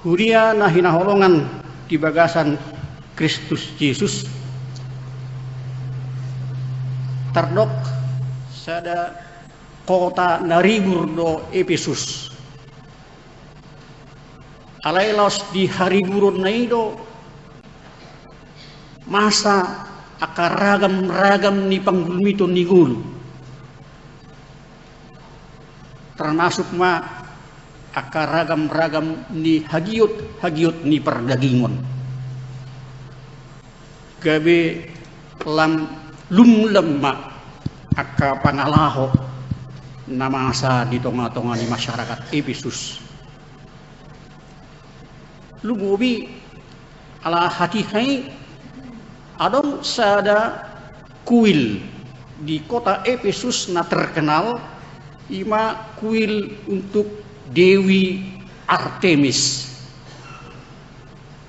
Huria na hinaholongan di bagasan Kristus Yesus terdok sada kota naribur do Efesus. Alailos di hari burun na ido masa akaragam-ragam ni panggulmito ni gulu. Termasuk ma akaragam-ragam ni hagiot ni perdagingon. Gabe lam lumlem ma aka pangalaho na masa di tonga-tonga ni masyarakat Efesus. Lumubi ala hati-hai adong sada kuil di kota Efesus na terkenal ima kuil untuk Dewi Artemis.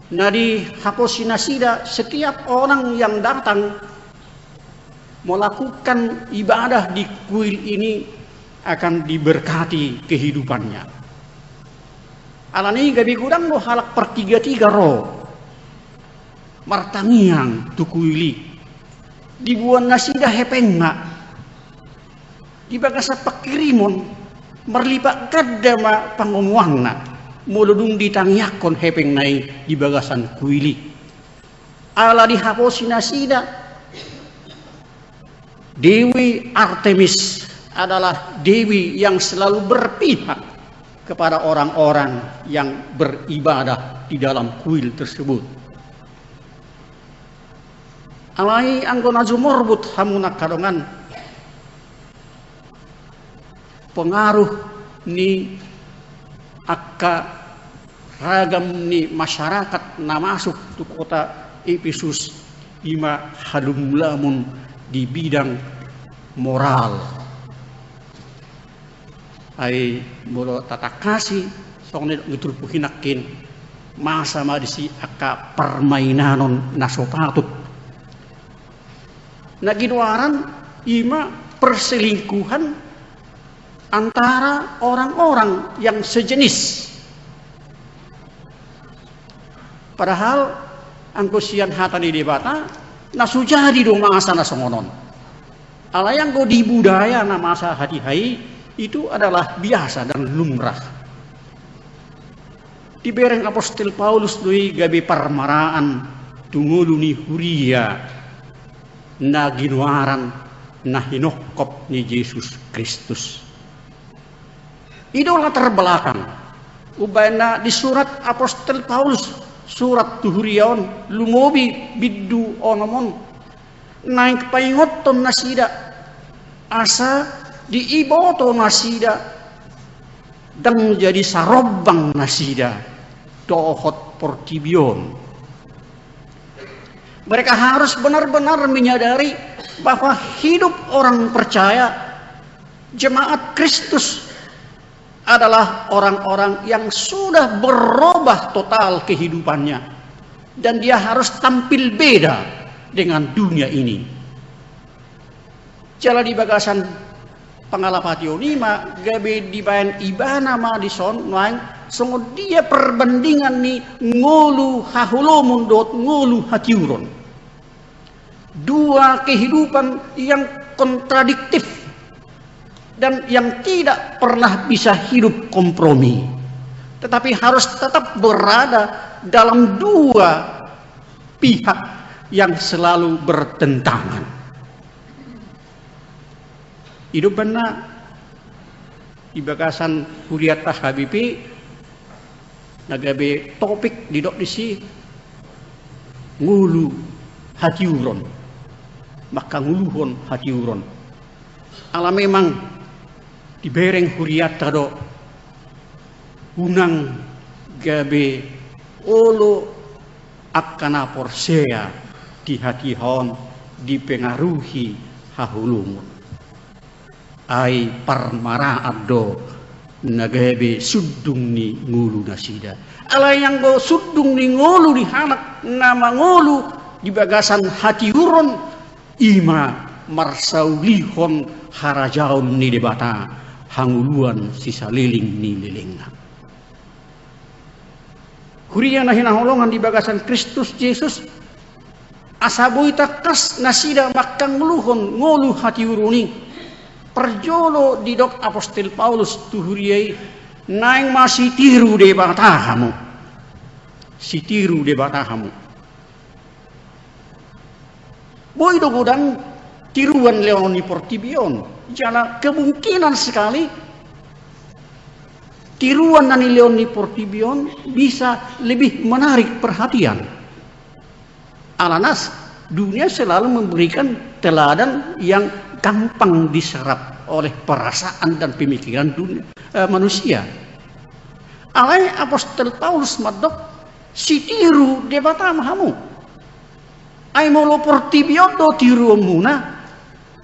Nah di Haposinasida setiap orang yang datang melakukan ibadah di kuil ini akan diberkati kehidupannya. Alani gabi gudang lo halak pertiga-tiga ro martangiang tu kuili dibuan nasida hepengna di bagasa pakirimon merlipat kadama pangumuangna muludung ditangiakon hepeng nai di bagasan kuili. Ala di Haposinasida Dewi Artemis adalah dewi yang selalu berpihak kepada orang-orang yang beribadah di dalam kuil tersebut. Alai anggona jumorbut hamunak kadongan pengaruh ni akka ragam ni masyarakat na masuk ke kota Efesus ima halumlamun di bidang moral. Ai bolo tatakasi songne ngitulpu hinakin masa madisi aka permainanon nasopatut. Naginwaran ima perselingkuhan antara orang-orang yang sejenis. Padahal angkosian hatani debata nasujadi dong masa nasongonon. Alayang go di budaya na masa hati-hai itu adalah biasa dan lumrah. Di bereng Apostol Paulus doi gabe parmaraan tungulu ni huria na ginwaran na hinokop ni Yesus Kristus. Idola terbelakang ubana di surat Apostol Paulus surat tuhurion lumobi biddu onomon naik paingoton nasida asa di iboto nasida dan menjadi sarobang nasida dohot portibion. Mereka harus benar-benar menyadari bahwa hidup orang percaya jemaat Kristus adalah orang-orang yang sudah berubah total kehidupannya dan dia harus tampil beda dengan dunia ini. Jala di bagasan pangalapatio nima gabe dibayan ibana ma di son lain songo dia perbandingan ni ngolu hahulo mundot ngolu hatiuron, dua kehidupan yang kontradiktif dan yang tidak pernah bisa hidup kompromi, tetapi harus tetap berada dalam dua pihak yang selalu bertentangan. Hidup benar di bagasan huriatah Habibi nagabe topik di dok disi ngulu hati uron maka nguluhon hati uron ala memang di bereng huriatah do unang gabe olo akana porsea di hati hon dipengaruhi hahulumun ai parmara abdo nagabe sudung ni ngulu nasida ala yang go sudung ni ngulu di hanak nama ngulu di bagasan hati uron ima marsaulihon harajaun ni debata hanguluan sisa liling ni lilingna Huri yang nahina holongan di bagasan Kristus Yesus asabui takas nasida makang luhon ngolu hati uruni perjolo di dok apostol Paulus tuhuriai naing masih tiru de batahamu si tiru de batahamu boy dogodan tiruan Leoni Portibion jala kemungkinan sekali tiruan dari Leoni Portibion bisa lebih menarik perhatian. Alanas dunia selalu memberikan teladan yang gampang diserap oleh perasaan dan pemikiran dunia, manusia. Alai apostol Paulus madok si tiru debata mahamu. Ai molo Portibion do tiru muna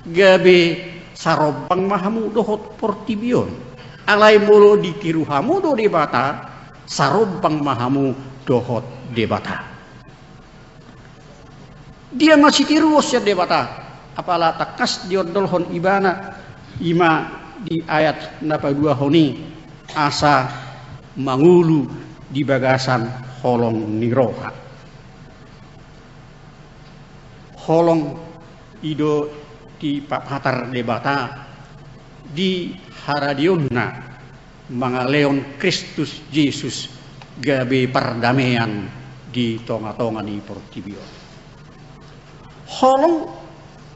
gabe sarobang mahamu dohot Portibion. Alai molo ditiru hamu do debata sarobang mahamu dohot debata. Dia masih tiru osya debata apala takas diodolhon ibana ima di ayat napa dua honi asa mangulu di bagasan holong niroha holong ido di papatar debata di haradionna mangaleon Kristus Yesus gabe perdamaian di tonga-tonga ni Portibion. Holong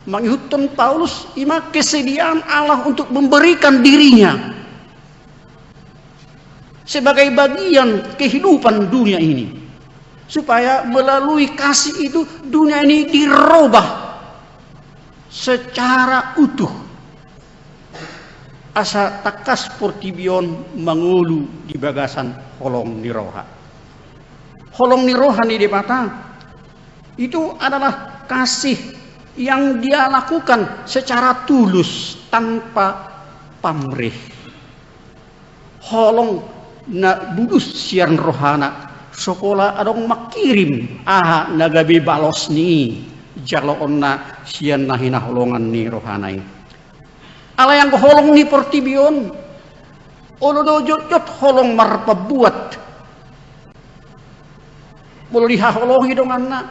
mengihutkan Paulus ima kesediaan Allah untuk memberikan dirinya sebagai bagian kehidupan dunia ini supaya melalui kasih itu dunia ini dirubah secara utuh. Asa takas Portibion mengulu di bagasan holong niroha. Holong niroha ni debata itu adalah kasih yang dia lakukan secara tulus tanpa pamrih. Holong na budus sian rohana sekolah adong makirim aha nagabe balos ni jalo onna sian nahina holongan ni rohanai. Ala yang holong ni Portibion olodo jot holong marpa buat mulu diha holong hidong anak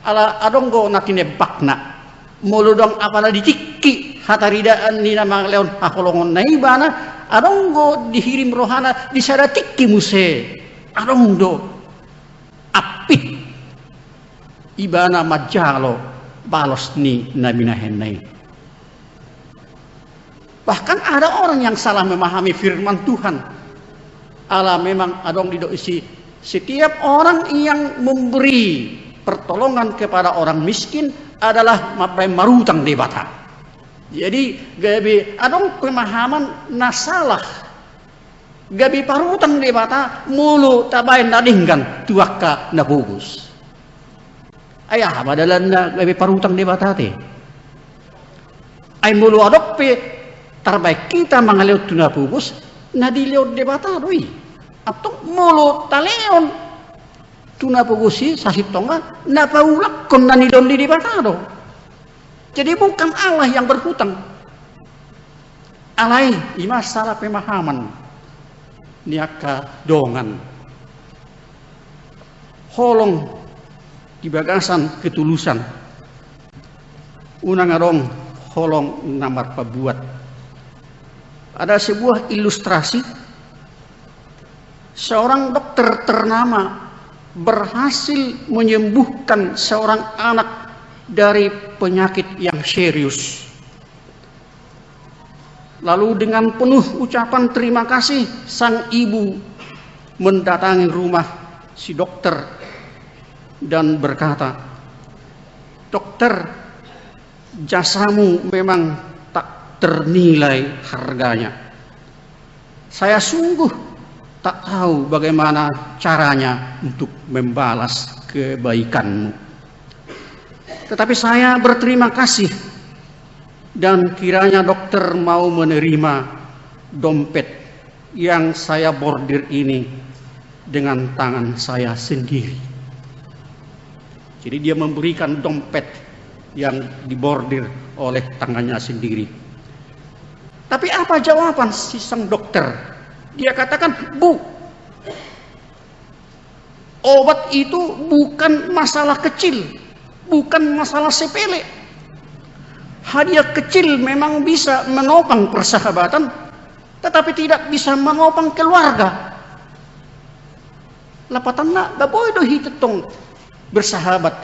ala adong go natine bakna mulu dong apala diciki hataridaan ni nama leon haholongon naibana adong go dihirim rohana disada tikki muse adong do apit ibana majalo balos ni nabina henai. Bahkan ada orang yang salah memahami firman Tuhan. Allah memang adong di isi setiap orang yang memberi pertolongan kepada orang miskin adalah marutang debata. Jadi gabi adong pemahaman nasalah. Gabi parutang debata mulu tabain nadingkan tuaka na bugus. Ayah badalan na gabi parutang debata te. Ay mulu adok pe terbaik kita mangaleot tuna bubus na dileot debata doi atau molo taleon tuna bubusi sasitonga na paulak kon nanidon di debata do. Jadi bukan Allah yang berhutang. Alai ima salah pemahaman niaka dongan holong di bagasan ketulusan unang arong holong namar pabuat. Ada sebuah ilustrasi seorang dokter ternama berhasil menyembuhkan seorang anak dari penyakit yang serius. Lalu dengan penuh ucapan terima kasih sang ibu mendatangi rumah si dokter dan berkata, "Dokter, jasamu memang ternilai harganya. Saya sungguh tak tahu bagaimana caranya untuk membalas kebaikanmu. Tetapi saya berterima kasih dan kiranya dokter mau menerima dompet yang saya bordir ini dengan tangan saya sendiri." Jadi dia memberikan dompet yang dibordir oleh tangannya sendiri. Tapi apa jawaban si sang dokter? Dia katakan, "Bu, Obat itu bukan masalah kecil, bukan masalah sepele. Hadiah kecil memang bisa menopang persahabatan, tetapi tidak bisa menopang keluarga. Lapatan nak gaboy do hitetong bersahabat.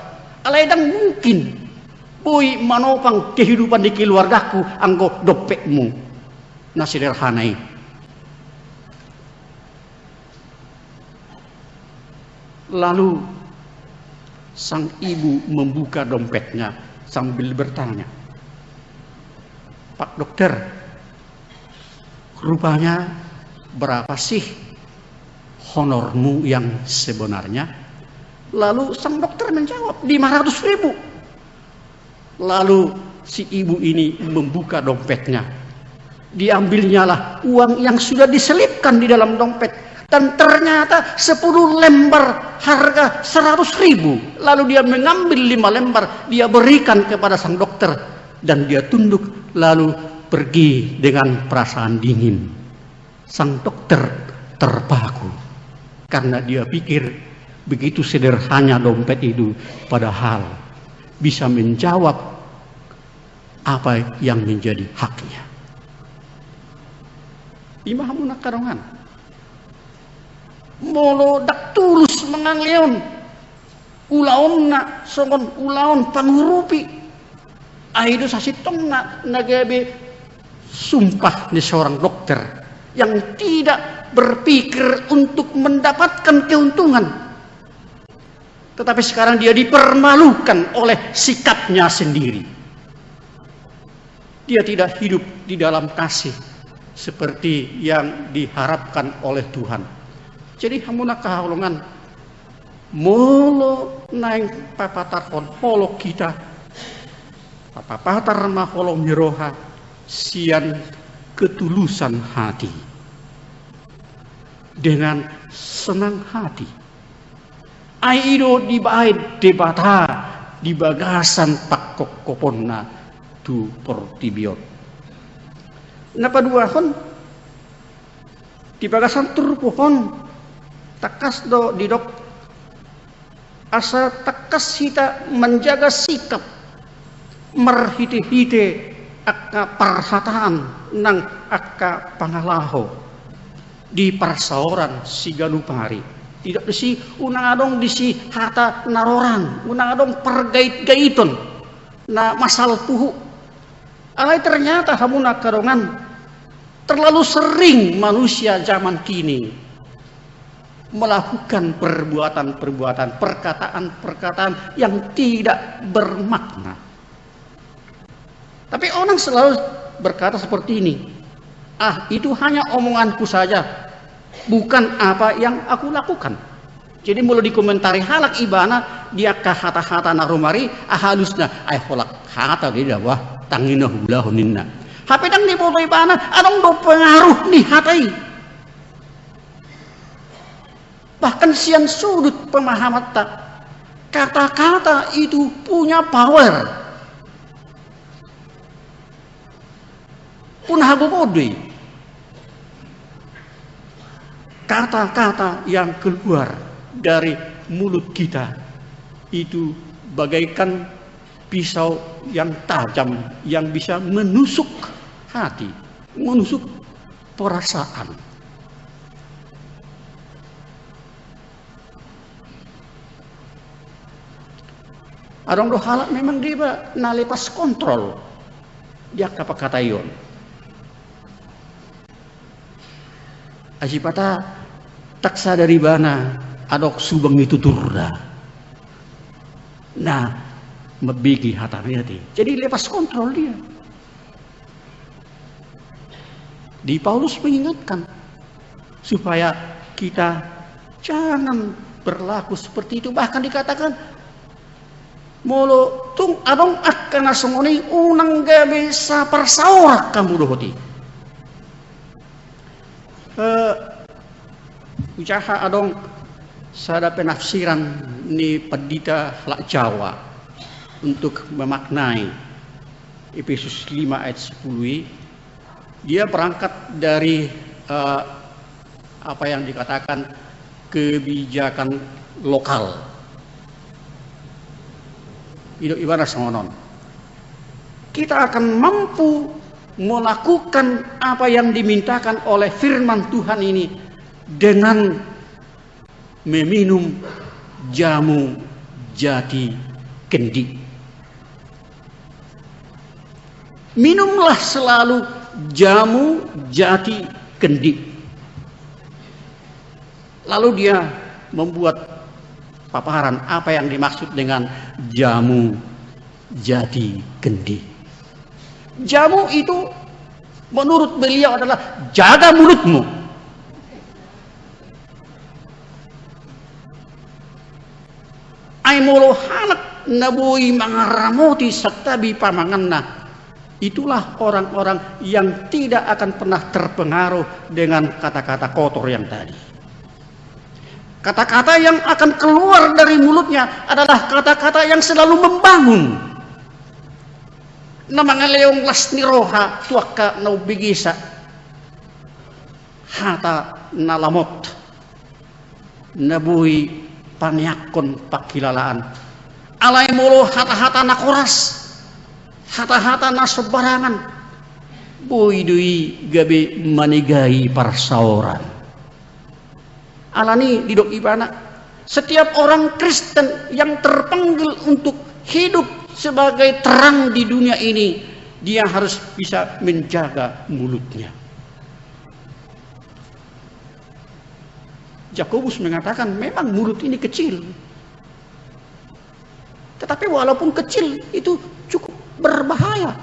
Alaidang mungkin boy menopang kehidupan di keluargaku anggo dopekmu. Nah sederhanai. Lalu sang ibu membuka dompetnya sambil bertanya, "Pak dokter, rupanya berapa sih honormu yang sebenarnya?" Lalu sang dokter menjawab, 500.000. Lalu si ibu ini membuka dompetnya. Diambilnyalah uang yang sudah diselipkan di dalam dompet. Dan ternyata 10 lembar harga 100.000. Lalu dia mengambil 5 lembar, dia berikan kepada sang dokter. Dan dia tunduk lalu pergi dengan perasaan dingin. Sang dokter terpaku. Karena dia pikir begitu sederhana dompet itu, padahal bisa menjawab apa yang menjadi haknya. Imamuna karongan molo dak tulus mangangleon ulaon na songon ulaon pangurupi aido sasitong na nagabe sumpah ni seorang dokter yang tidak berpikir untuk mendapatkan keuntungan, tetapi sekarang dia dipermalukan oleh sikapnya sendiri. Dia tidak hidup di dalam kasih seperti yang diharapkan oleh Tuhan. Jadi hamuna kahaulungan molo naing papatarkon molo kita papatar maholo miroha sian ketulusan hati dengan senang hati. Aido dibaid debata di bagasan pakok koponna tu portibiot. Napa dua hon di bagasan turpuhon takas do didok asa takas hita menjaga sikap merhite-hite akka perhataan nang akka pangalaho di persaoran si galupari. Tidak disi unang adong disi hata narorang, unang adong pergait-gaiton na masal puhu. Alai ternyata hamuna karongan terlalu sering manusia zaman kini melakukan perbuatan-perbuatan, perkataan-perkataan yang tidak bermakna. Tapi orang selalu berkata seperti ini, "Ah, itu hanya omonganku saja, bukan apa yang aku lakukan." Jadi mulai dikomentari halak ibana dia kahata-hata narumari ahalusna ay holak hata dia wah tangina hula huninna. Hape dang di boto ibana anong do pengaruh ni hatai. Bahkan sian sudut pemahaman tak kata-kata itu punya power. Punah bodoi. Kata-kata yang keluar dari mulut kita itu bagaikan pisau yang tajam yang bisa menusuk hati, menusuk perasaan. Adong do halak memang dia nalepas kontrol dia kapakatayon. Asipata taksa dari bana adok subang itu turda. Nah, mebigi hatanya ti. Jadi lepas kontrol dia. Di Paulus mengingatkan supaya kita jangan berlaku seperti itu. Bahkan dikatakan molo tung adong akkana sumoni unang gabe sa persaurak kamu dohoti. Ucaha adong sada penafsiran ni Pendita Lak Jawa untuk memaknai Efesus 5 ayat 10. Dia berangkat dari apa yang dikatakan kebijakan lokal. Hidup ibadah songonon. Kita akan mampu melakukan apa yang dimintakan oleh firman Tuhan ini dengan meminum jamu jati kendi. Minumlah selalu jamu jati kendi. Lalu dia membuat paparan apa yang dimaksud dengan jamu jati kendi. Jamu itu menurut beliau adalah jaga mulutmu. Ai molo hanak nabui mangaramoti satabi pamanganna. Itulah orang-orang yang tidak akan pernah terpengaruh dengan kata-kata kotor yang tadi. Kata-kata yang akan keluar dari mulutnya adalah kata-kata yang selalu membangun. Namanya leong lasniroha tuaka naubigisa hata nalamot nabui paniakon pakilalaan alai molo hata-hata nakoras hata-hata na sebarangan boidui gabe manigai parsauran. Alani didok ibana setiap orang Kristen yang terpanggil untuk hidup sebagai terang di dunia ini, dia harus bisa menjaga mulutnya. Yakobus mengatakan memang mulut ini kecil, tetapi walaupun kecil itu cukup berbahaya.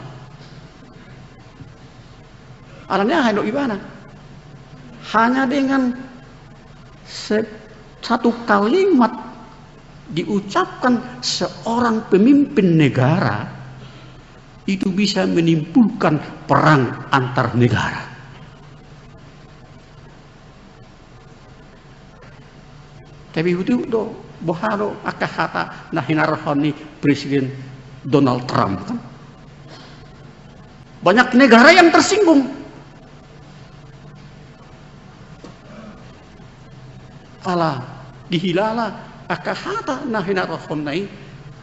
Alanya hendak gimana? Hanya dengan satu kalimat diucapkan seorang pemimpin negara itu bisa menimbulkan perang antar negara. Tapi itu do boharo akahata nahinarhoni Presiden Donald Trump kan. Banyak negara yang tersinggung. Allah dihilala akahata nahinarhoni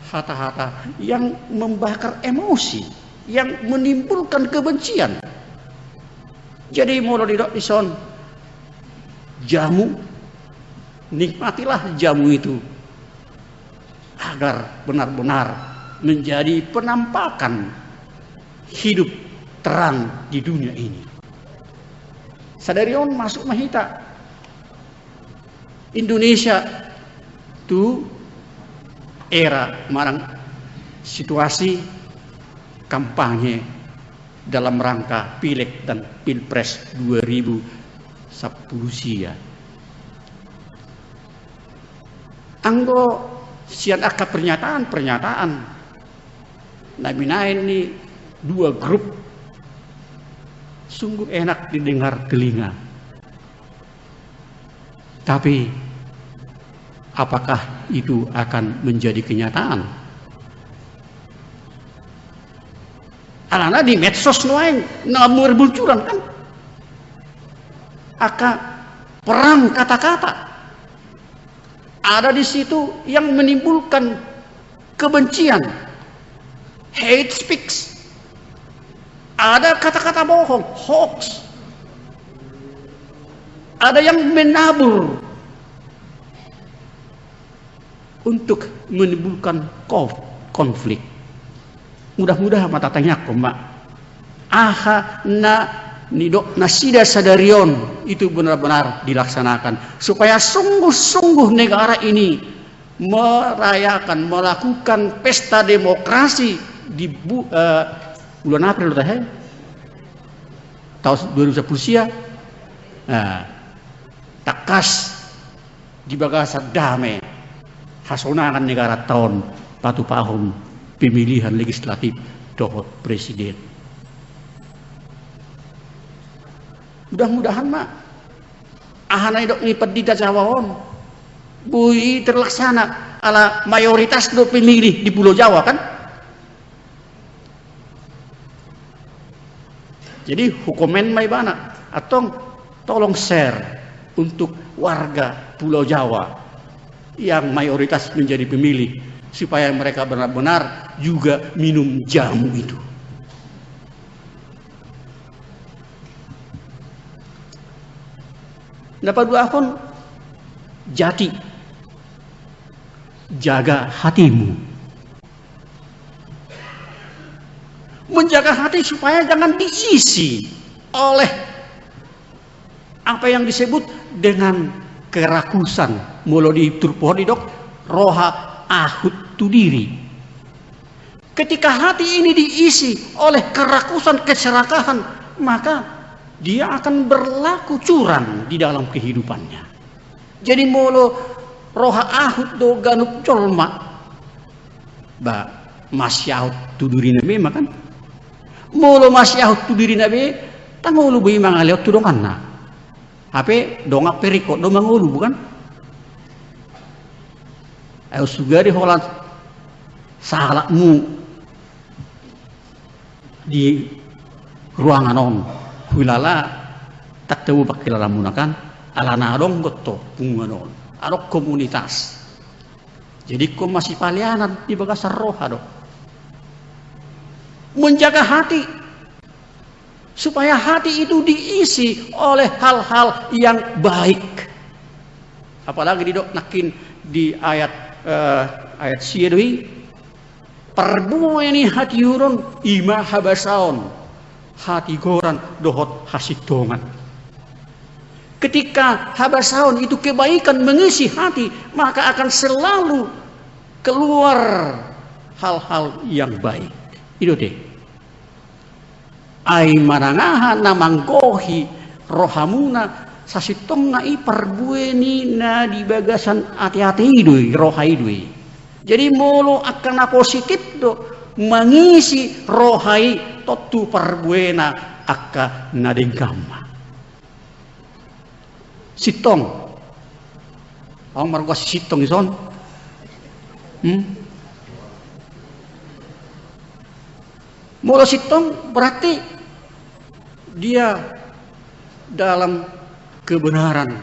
hata-hata yang membakar emosi, yang menimbulkan kebencian. Jadi mulai didok ison jamu, nikmatilah jamu itu agar benar-benar menjadi penampakan hidup terang di dunia ini. Sadarion masuk mahita Indonesia itu era marang situasi kampanye dalam rangka Pileg dan Pilpres 2010 sia. Anggo sian aka pernyataan nabinain ini dua grup sungguh enak didengar telinga. Tapi apakah itu akan menjadi kenyataan? Alana di medsos noeng namur buncuran kan? Aka perang kata-kata. Ada di situ yang menimbulkan kebencian, hate speech. Ada kata-kata bohong, hoax. Ada yang menabur untuk menimbulkan konflik. Mudah-mudahan mata tanya mak. Aha na nidok nasida sadarion itu benar-benar dilaksanakan supaya sungguh-sungguh negara ini merayakan, melakukan pesta demokrasi di bulan April tahun 2010 sia. Nah, takas di bagasa damai hasonakan negara tahun patu pahum pemilihan legislatif dohot presiden. Mudah-mudahan mak ahana idok ni pedida Jawawon bui terlaksana ala mayoritas do pemilih di Pulau Jawa kan. Jadi hukumen mai bana atau tolong share untuk warga Pulau Jawa yang mayoritas menjadi pemilih, supaya mereka benar-benar juga minum jamu itu. Dapat dua akun jati, jaga hatimu. Menjaga hati supaya jangan diisi oleh apa yang disebut dengan kerakusan. Mula diturpoh dok roha ahut tu diri. Ketika hati ini diisi oleh kerakusan, keserakahan, maka dia akan berlaku curang di dalam kehidupannya. Jadi mula roha ahut do ganup colma ba masyahut tu diri nabi makan mula masyahut tu diri nabi tangulu bi mangaliot tu donganna ape dongak periko do mangulu bukan ayo sugari holan salakmu di ruangan on hulala tak tahu bakil lamunakan alana dong goto punganon adok komunitas. Jadi kau masih palianan di bagasar roha dok. Menjaga hati supaya hati itu diisi oleh hal-hal yang baik. Apalagi di dok nakin di ayat sirwi perbu ini hati urun ima habasaon hati goran dohot hasitongan. Ketika habasaun itu kebaikan mengisi hati, maka akan selalu keluar hal-hal yang baik. Itu deh. Ai marangaha namanggohi rohamuna sasitong na iparbueni na di bagasan hati-hati idui roha idui. Jadi mulu akan positif do mengisi rohai totu parbuena akka nadengkama. Sitong, orang marga sitong ison, mula sitong berarti dia dalam kebenaran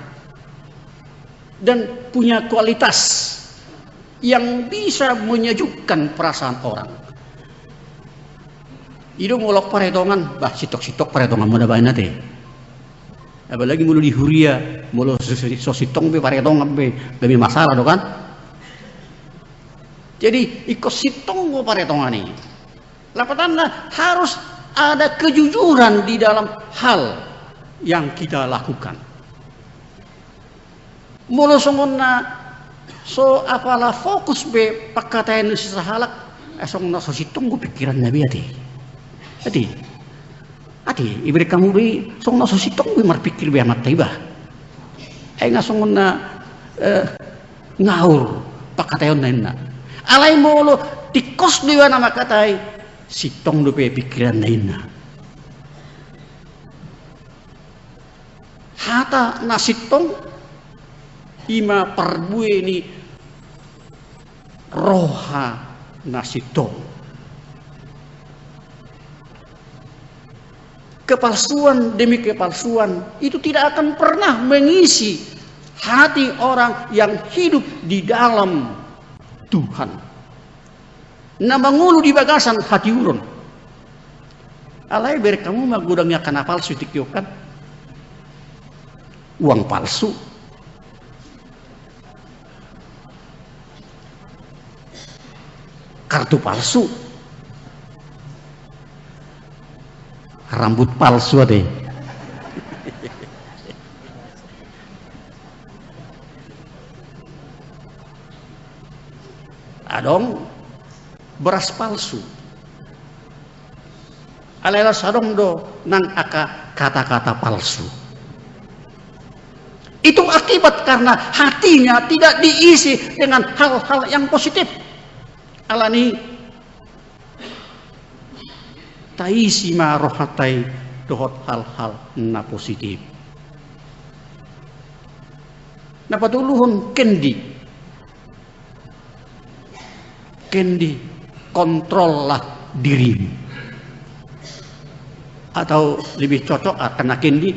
dan punya kualitas yang bisa menyejukkan perasaan orang. Itu mulok paretongan, bah sitok-sitok paretongan muda bain nate. Apalagi mulu di huria, mulu sositong be paretong be lebih masalah do kan. Jadi ikut sitong go paretongan ini. Lapatanna harus ada kejujuran di dalam hal yang kita lakukan. Mulu songonna so apalah fokus be pakkatain sahalak songonna sositong go pikiran nabi ati. Ati iberi kamu be song na sositong be marpikir be amat tiba. Ay nga song na ngaur pakatayon na ina. Alay mo lo tikos diwa na makatay sitong do pe pikiran na ina. Hata na sitong ima parbue ni roha na sitong. Kepalsuan demi kepalsuan itu tidak akan pernah mengisi hati orang yang hidup di dalam Tuhan. Na mangulu di bagasan hati urun. Alay ber kamu magudangnya kana palsu tikyokan. Uang palsu. Kartu palsu. Rambut palsu deh. Adong beras palsu. Alela sadong do nang aka kata-kata palsu. Itu akibat karena hatinya tidak diisi dengan hal-hal yang positif. Alani taisi ma rohatai dohot hal-hal na positif. Na patuluhon kendi kontrollah dirimu. Atau lebih cocok karena kendi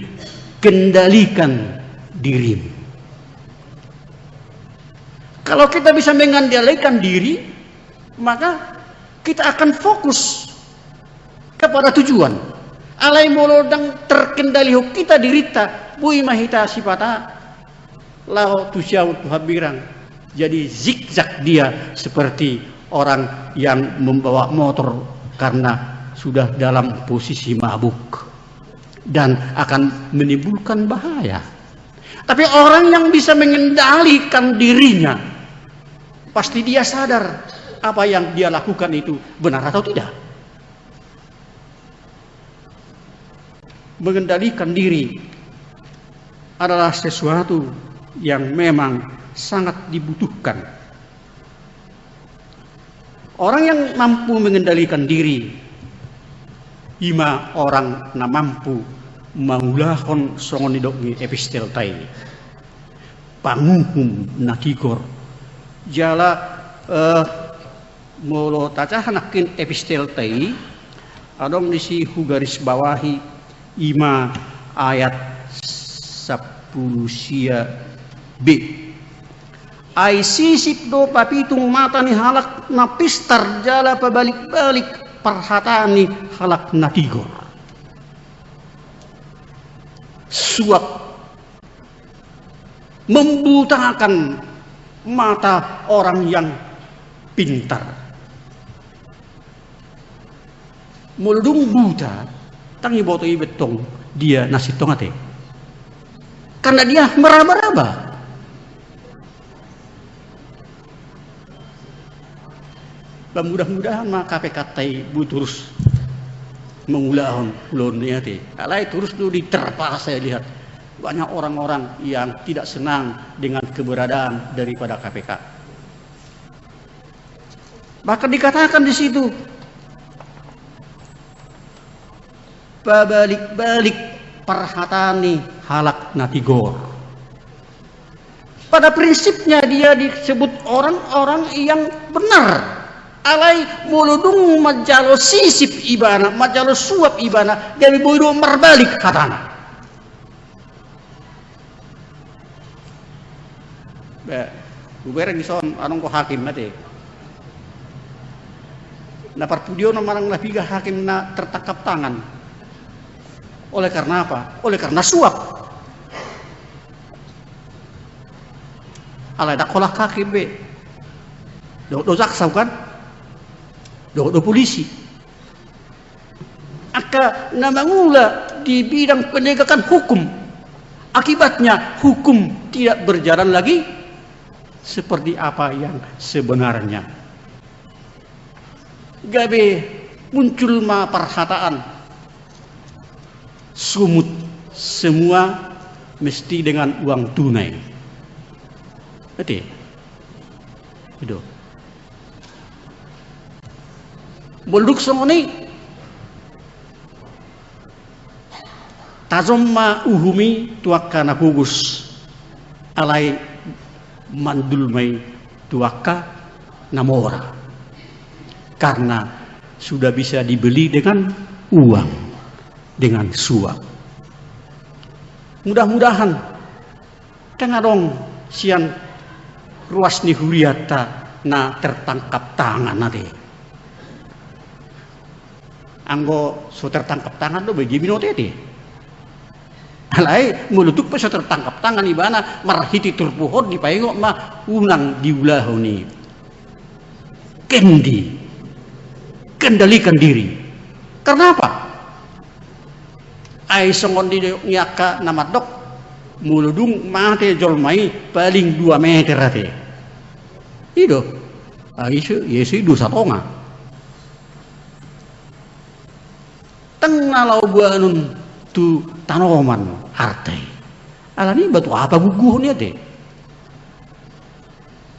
kendalikan dirimu. Kalau kita bisa mengendalikan diri, maka kita akan fokus kepada tujuan. Alai molodang terkendali kita dirita, bui mahita sipata, lao tusiau tuhabirang. Jadi zigzag dia seperti orang yang membawa motor karena sudah dalam posisi mabuk dan akan menimbulkan bahaya. Tapi orang yang bisa mengendalikan dirinya, pasti dia sadar apa yang dia lakukan itu benar atau tidak. Mengendalikan diri adalah sesuatu yang memang sangat dibutuhkan. Orang yang mampu mengendalikan diri, ima orang na mampu mangulahon songonidokni epistel tai panguhum nakigor jala molo tacahanakin epistel tai adong disi garis bawahi ima ayat 10 B ai sisip do papitung mata ni halak na pistar jala pabalik-balik perhatani halak na tigor. Suap membutakan mata orang yang pintar. Muludung buta tangi botoi betong dia nasi tongate karena dia meraba-raba. Mudah-mudahan maka KPK buturus mengulahon ulurnya teh. Alai terus dulu diterpa saya lihat banyak orang-orang yang tidak senang dengan keberadaan daripada KPK. Bahkan dikatakan di situ pabalik-balik perhatani halak natigor. Pada prinsipnya dia disebut orang-orang yang benar. Alai muludung majalo sisip ibana, majalo suap ibana dari bodoh merbalik katana. Ubereng son anong ko hakim nate. Na parpudio na marang napiga hakim na tertangkap tangan. Oleh karena apa? Oleh karena suap. Alai dakolah hakim be. Do jaksa kan? Do polisi. Aka namangula di bidang penegakan hukum. Akibatnya hukum tidak berjalan lagi seperti apa yang sebenarnya. Gabe muncul ma perhataan sumut semua mesti dengan uang tunai. Betul. Itu. Bolduk songoni tazomma uhumi tuaka na hugus alai mandulmai tuaka namora karena sudah bisa dibeli dengan uang, dengan suap. Mudah-mudahan tengadong sian ruas ni huriata na tertangkap tangan nade. Anggo so tertangkap tangan do bagi binote de. Alai mulutuk pa so tertangkap tangan ibana marhiti turpuhod di paingo ma unang diulahoni. Kendi kendalikan diri. Karena apa? Ai songon di nyaka namadok muludung mate jolmai paling 2 meter ate. Ido. Aisu yesu 2 satonga. Tengah lau buanun tu tanoman hartai. Alani batu apa guguhnya deh.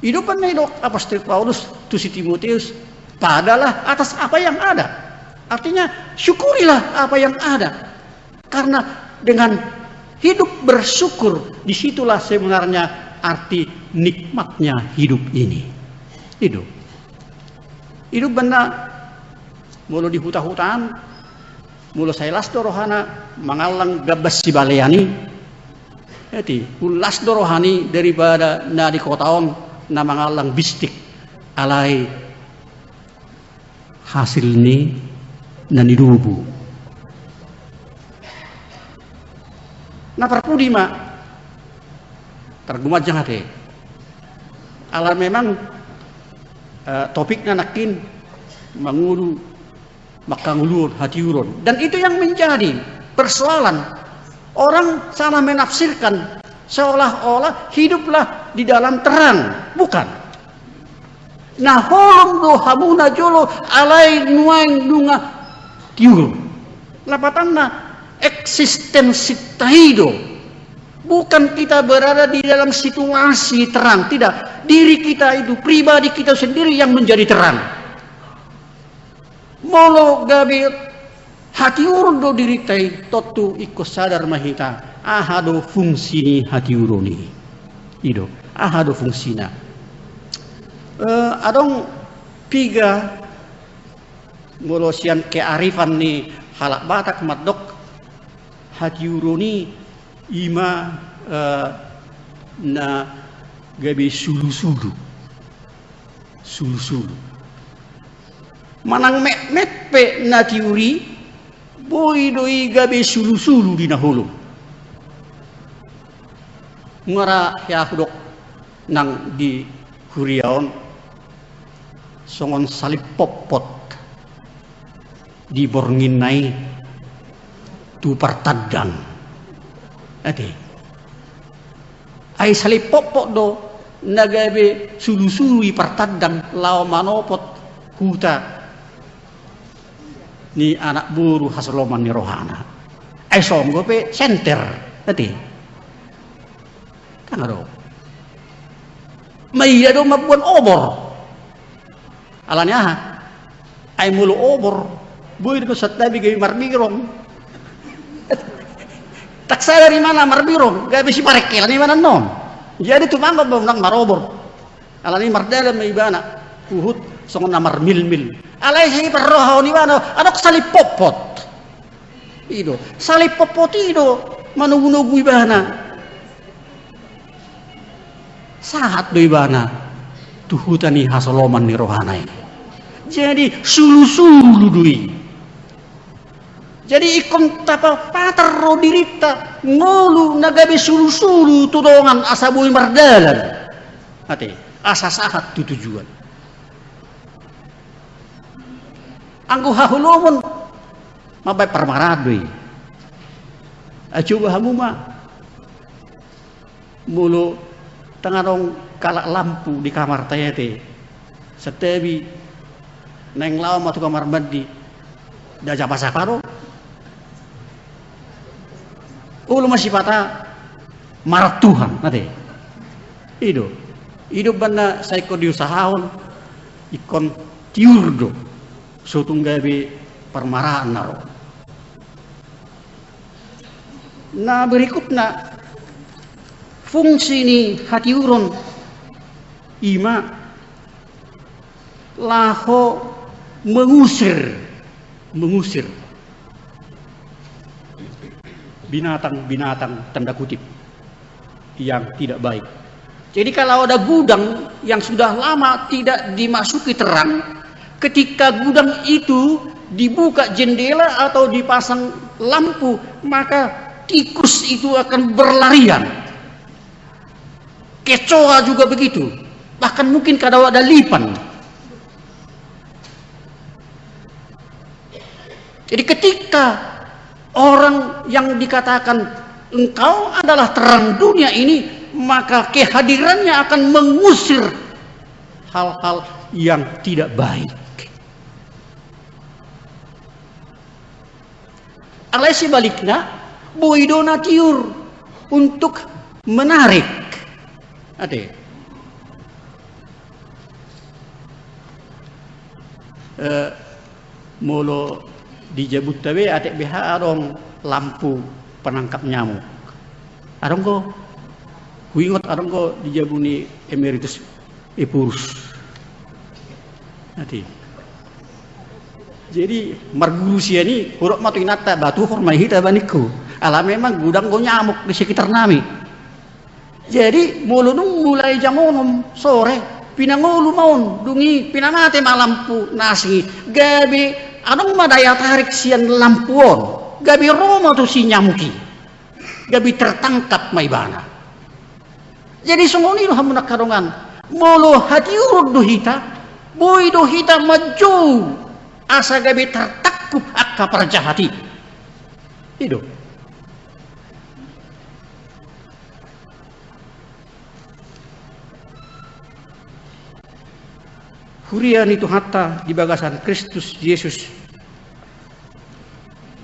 Hidupan na idok apostol Paulus tu si Timotius padalah atas apa yang ada. Artinya syukurilah apa yang ada. Karena dengan hidup bersyukur disitulah sebenarnya arti nikmatnya hidup ini. Hidup benda mulu di hutan-hutan. Mula saya las dorohana mangalang gabas si baleani. Jadi ulas dorohani daripada na di kotaon na mangalang bistik alay hasil ni nanidubu. Na perpudi ma tergumat jangan deh. Ala memang topiknya nakin mangulu makangulur hati urun, dan itu yang menjadi persoalan. Orang salah menafsirkan seolah-olah hiduplah di dalam terang, bukan. Nah, holong do hamuna jolo alai nuang dunga tiur. Lapatanna eksistensi taido. Bukan kita berada di dalam situasi terang, tidak. Diri kita itu, pribadi kita sendiri yang menjadi terang. Molo gabi hati urun do diri tai totu ikut sadar mahita ahado fungsini hati uruni ido ahado fungsina adong piga molo sian kearifan ni halak batak madok hati uruni ima na gabi sulu-sulu manang met pe na tiuri boy doi gabe sulu-sulu di nahulu ngara ya dok nang di huriaon songon salip popot di bornginai tu partadang ade ai salip popot do nagabe sulu-sulu i partadang lao manopot huta ni anak buru hasloman ni rohana ai songgo pe center tadi kan ado mai ado mabuan obor alanya ai mulu obor boy ko satabi gay marbirong taksa dari mana marbirong gabi si parekel ni mana non jadi tumanggot bang nang marobor alani mardala may bana uhut songon namar mil alay sa iparrohaw ni mana anok salipopot ido salipopot ido manugunog ibana saat do ibana tuhutan ni hasoloman ni rohanay jadi sulu-sulu dui jadi ikon tapa patar ro dirita ngolu nagabe sulu-sulu tudongan asabuy mardalan ate asa sahat tu tujuan anggo hahulomon mabay parmaradoy acuba hamuma mulo tanganong kalak lampu di kamar tayete setebi neng law matu kamar mandi daja pasaparo ulo masih pata marat Tuhan nade ido banda saiko diusahahon ikon tiurdo sotong gabi permaraan naro. Nah berikutnya fungsi ni hati urun ima laho mengusir binatang tanda kutip yang tidak baik. Jadi kalau ada gudang yang sudah lama tidak dimasuki terang, ketika gudang itu dibuka jendela atau dipasang lampu, maka tikus itu akan berlarian. Kecoa juga begitu. Bahkan mungkin kadang ada lipan. Jadi ketika orang yang dikatakan engkau adalah terang dunia ini, maka kehadirannya akan mengusir hal-hal yang tidak baik. Alai sebaliknya, boidona tiur untuk menarik. Ade. Molo dijabut tawe atek BH arong lampu penangkap nyamuk. Arong ko kuingot arong ko dijabuni emeritus Epurus. Ade. Jadi margusia ni huruf matu inata batu hormai hita baniku. Ala memang gudang go nyamuk di sekitar nami. Jadi mulunung mulai jam 6 sore pinangulu maun dungi pinamate malampu nasi gabi anong madaya tarik sian lampuon gabi Roma tu si nyamuki gabi tertangkap maibana. Jadi sungoni lo hamunak karungan molo hati urut dohita boy dohita maju asa gabi tertakup akka perjahati itu. Hurian itu hatta di bagasan Kristus Yesus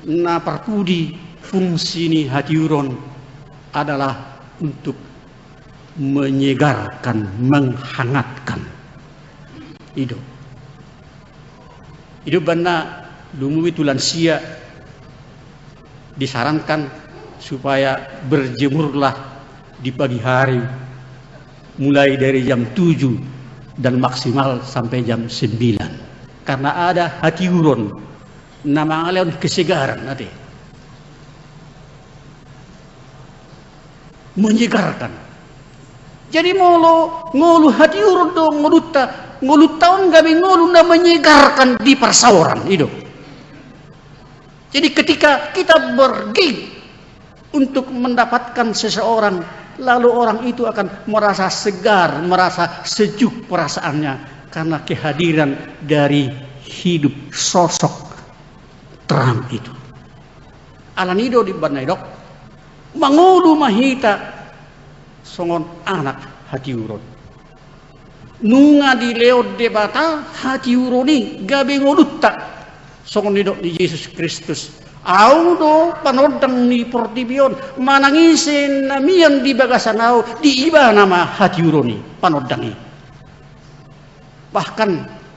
na parpudi fungsi ni hati uron adalah untuk menyegarkan, menghangatkan hidup. Hidup bana lumui tulan sia disarankan supaya berjemurlah di pagi hari mulai dari jam 7 dan maksimal sampai jam 9 karena ada hati uron nama ngaleon kesegaran nanti menyegarkan. Jadi ngolu hati uron dong ngolu tahun gabi ngolu na menyegarkan di persawaran itu. Jadi ketika kita pergi untuk mendapatkan seseorang lalu orang itu akan merasa segar, merasa sejuk perasaannya karena kehadiran dari hidup sosok terang itu. Alanido di banaidok mangulu mahita songon anak hati uron. Nunga di leod debata hati uroni gabe ngolutta songon nidok di Yesus Kristus. Audo panodang ni portibion manangisin namian di bagasanau di iba nama hati uroni panodangi. Bahkan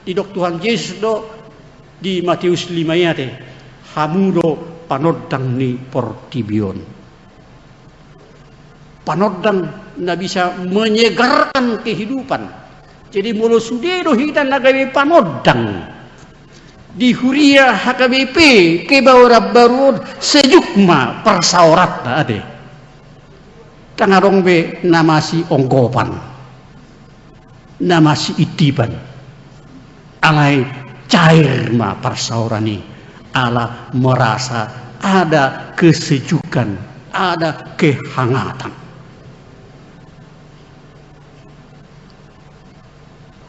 di dok Tuhan Yesus do di Matius 5 ayat hamudo panodang ni portibion. Panodang na bisa menyegarkan kehidupan. Jadi mulu sudedo hitan nagawi panodang. Di Huria HKBP ke bawah baru sejukma persaurat ade tangarong be nama si ongkopan nama si itiban alai cair ma persaurani ala merasa ada kesejukan ada kehangatan.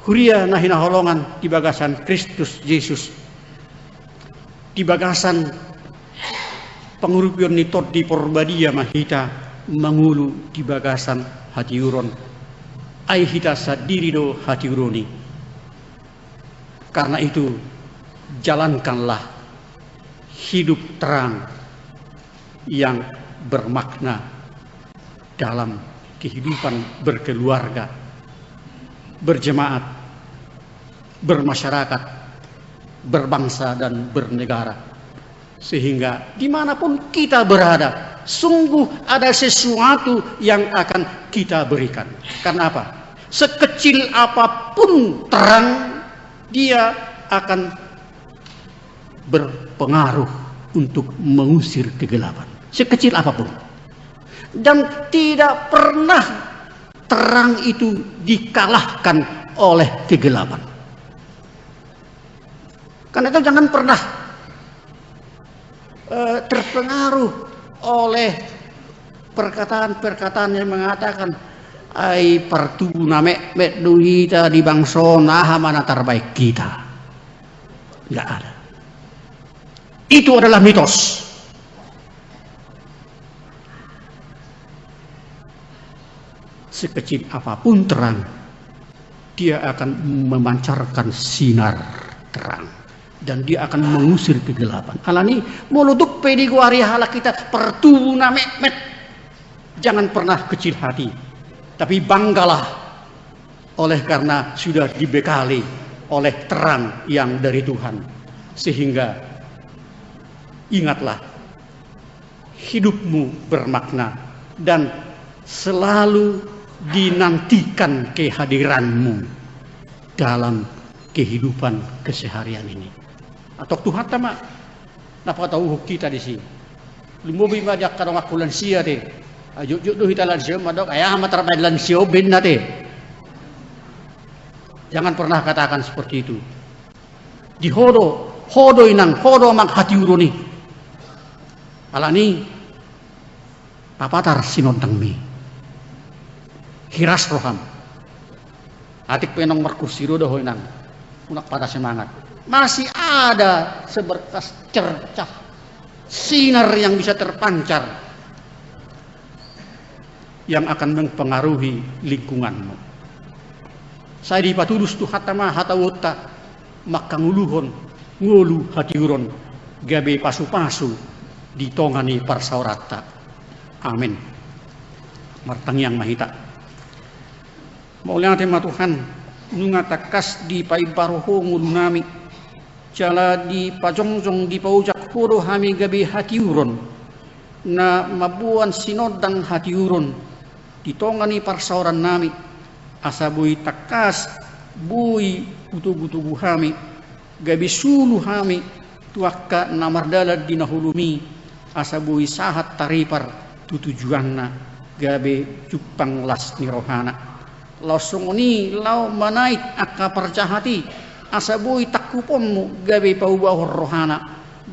Huria nahina holongan di bagasan Kristus Yesus di bagasan pengurupion nitot di porbadia mahita mangulu di bagasan hati uron ai hita sadiri do hati uroni. Karena itu jalankanlah hidup terang yang bermakna dalam kehidupan berkeluarga, berjemaat, bermasyarakat, berbangsa dan bernegara, sehingga dimanapun kita berada sungguh ada sesuatu yang akan kita berikan. Karena apa? Sekecil apapun terang dia akan berpengaruh untuk mengusir kegelapan, sekecil apapun. Dan tidak pernah terang itu dikalahkan oleh kegelapan. Karena itu jangan pernah terpengaruh oleh perkataan-perkataan yang mengatakan ai partuna mek duhita di bangso nah mana terbaik kita. Enggak ada. Itu adalah mitos. Sekecil apapun terang, dia akan memancarkan sinar terang. Dan dia akan mengusir kegelapan. Alani moloduk pedi guari hala kita pertuna met. Jangan pernah kecil hati, tapi banggalah oleh karena sudah dibekali oleh terang yang dari Tuhan. Sehingga ingatlah hidupmu bermakna dan selalu dinantikan kehadiranmu dalam kehidupan keseharian ini. Atau Tuhan tamak napa tahu kita di sini. Lumubing majak karong akulan sia de Ajuk-juk tuh hitalan sio madok ayah amat terbailan sio bin nate. Jangan pernah katakan seperti itu. Di hodo inang hodo mak hati uruni. Alani papatar sinontang mi. Hiras roham. Atik penong merkursi rodo inang. Unak pada semangat. Masih ada seberkas cercah sinar yang bisa terpancar yang akan mempengaruhi lingkunganmu. Saya dipatulus tu hatama hatawota maka nguluhon ngulu hatiuron gabe pasu-pasu ditongani parsaurata. Amin. Martang yang mahita. Maulia tema Tuhan nungatakas di paibaroho ngulu nami jala di pajongjong di paujak horo hami gabe hatiuron na mabuan sinodang hatiuron ditongani parsauran nami asa bui takas bui butu-butu hami gabi sulu hami tuakka namardala dinahulumi asa bui sahat taripar tutujuanna gabe cupang las nirohana langsung ini lau manait akka perjahati asa bui takuponmu gabe paubah rohana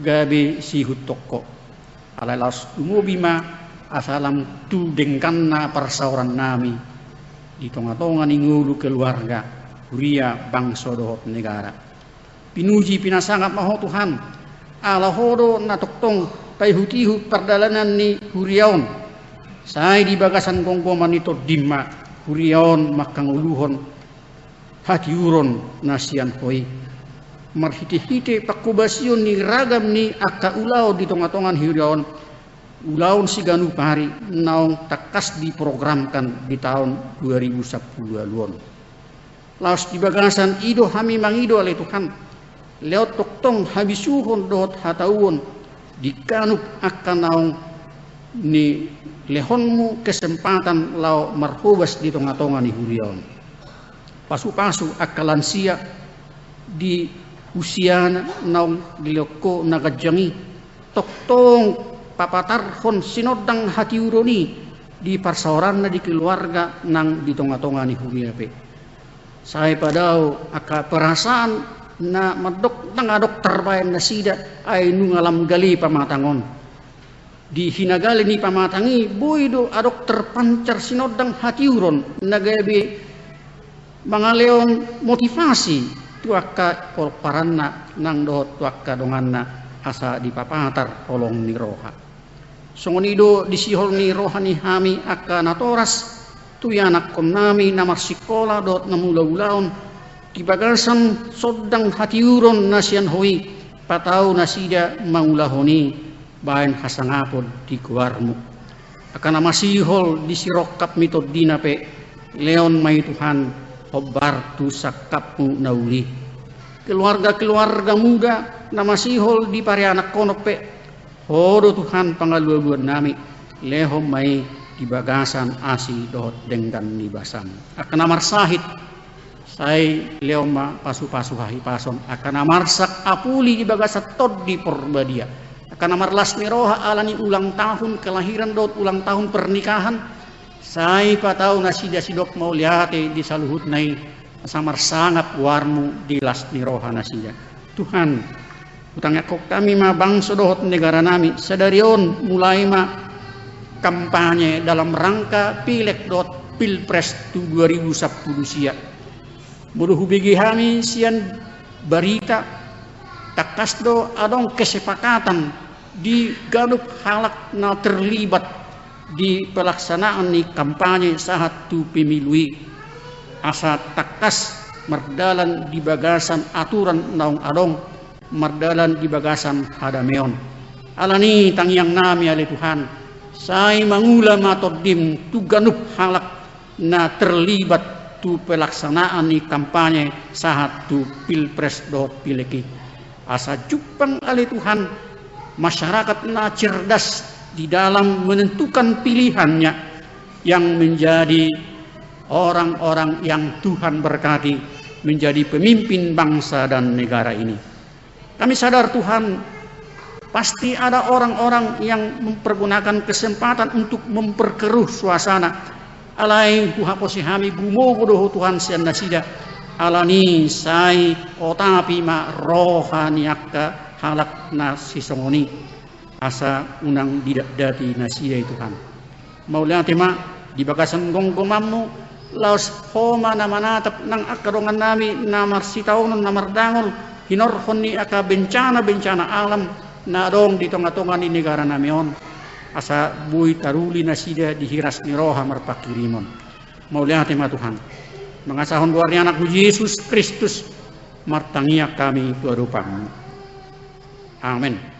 gabe sihut toko alalas umubima asalam tu dengkanna persauran nami di tonga-tonga ngulu keluarga huria bangsa dohot negara pinuji pinasangat maho Tuhan ala hodo natoktong payhutihu perdalanan ni huriaon sai di bagasan kongkoman itu dimma huriaon makang uluhon hati uron nasian hoi marhiti-hiti pakubasion ni ragam ni akka ulau di tonga-tongan huriaon ulaun siganu pari naung takas diprogramkan di tahun 2010 laluan. Laos di bagasan ido hami mangido oleh Tuhan. Lewat toktong habisuhon dohot hatauon dikanup akan naung ni lehonmu kesempatan lau marhubas di tonga-tonga ni huriaon. Pasu-pasu akalansia di usia naung diloko nagajangi toktong papatar hon sinodang hati uroni di parsauran di keluarga nang di tonga-tonga ni huriape. Saya padau aka perasaan na madok tanga dokter bayan na sida ay nungalam gali pamatangon. Di hinagali ni pamatangi boydo a dokter pancar sinodang hati uron nagabe mga leon motivasi tuaka korparanna nang dohot tuaka donganna asa di papatar olong ni roha. Songonido disihol ni rohani hami akka natoras tuyanak kon nami namar sikola dot namula-ulaon kibagasan sodang hatiuron nasian hoi patau nasida maulahoni bahan hasangapod di kuarmu akan namasihol disirokap mitod dinape leon may Tuhan hobar tu sakapmu nauli keluarga-keluarga muda namasihol di parianak konope hodo Tuhan pangaluan nami lehom may di bagasan asi dohot denggan ni basan akan amar sahit say leoma pasu-pasu hahi pason akan amar sak apuli di bagasat tod di porbadia akan amar las niroha alani ulang tahun kelahiran dohot ulang tahun pernikahan say patau nasida sidok mau liate di saluhut nai samar sangap warmu di las niroha nasida Tuhan utangnya kok kami ma bangsa dohot negara nami sadarion mulai ma kampanye dalam rangka pilek dot pilpres 2010 sia bodoh bigi kami sian berita takas do adong kesepakatan di ganup halak na terlibat di pelaksanaan ni kampanye saat tu pemilui asa takas merdalan di bagasan aturan naung adong mardalan di bagasan hadameon alani tangyang nami ale Tuhan say mangula matodim tu ganup halak na terlibat tu pelaksanaan ni kampanye saat tu pilpres do pileki asa jupang ale Tuhan masyarakat na cerdas di dalam menentukan pilihannya yang menjadi orang-orang yang Tuhan berkati menjadi pemimpin bangsa dan negara ini. Kami sadar Tuhan pasti ada orang-orang yang mempergunakan kesempatan untuk memperkeruh suasana. Alai huhaposi hami gumo bodoh Tuhan sian nasida alani sai otapi ma rohaniaka halak nasisongoni asa unang didak dati nasida Tuhan. Maulia tema di bakasan gonggomamu laos homa namanatap nang akarongan nami namar sitaunon namar dangol hinorhoni aka bencana alam na dong di tengah-tengah di negara namion asa bui taruli nasida dihiras ni roha marpakirimon. Maulia tema Tuhan mengasahon luarnya anakmu Yesus Kristus martangia kami kerupamu. Amin.